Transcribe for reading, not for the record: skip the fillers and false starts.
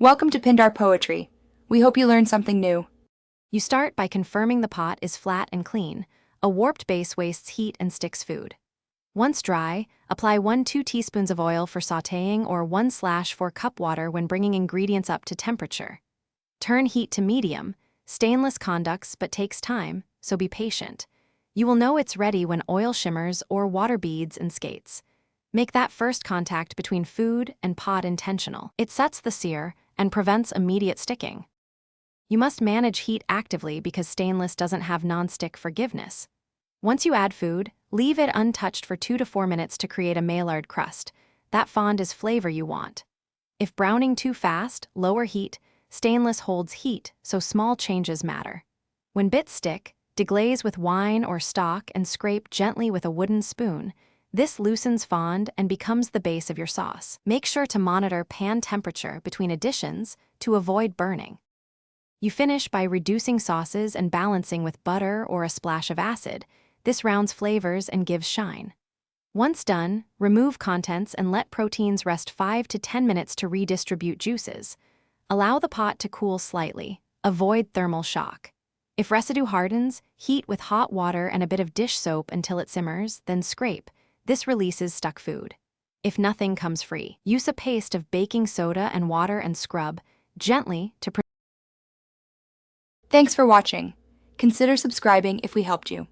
Welcome to Pindar Poetry. We hope you learned something new. You start by confirming the pot is flat and clean. A warped base wastes heat and sticks food. Once dry, apply 1-2 teaspoons of oil for sautéing or 1/4 cup water when bringing ingredients up to temperature. Turn heat to medium. Stainless conducts but takes time, so be patient. You will know it's ready when oil shimmers or water beads and skates. Make that first contact between food and pot intentional. It sets the sear and prevents immediate sticking. You must manage heat actively because stainless doesn't have non-stick forgiveness. Once you add food, leave it untouched for 2 to 4 minutes to create a Maillard crust. That fond is flavor you want. If browning too fast, lower heat. Stainless holds heat, so small changes matter. When bits stick, deglaze with wine or stock and scrape gently with a wooden spoon. This loosens fond and becomes the base of your sauce. Make sure to monitor pan temperature between additions to avoid burning. You finish by reducing sauces and balancing with butter or a splash of acid. This rounds flavors and gives shine. Once done, remove contents and let proteins rest 5 to 10 minutes to redistribute juices. Allow the pot to cool slightly. Avoid thermal shock. If residue hardens, heat with hot water and a bit of dish soap until it simmers, then scrape. This releases stuck food. If nothing comes free, use a paste of baking soda and water and scrub gently to Thanks for watching. Consider subscribing if we helped you.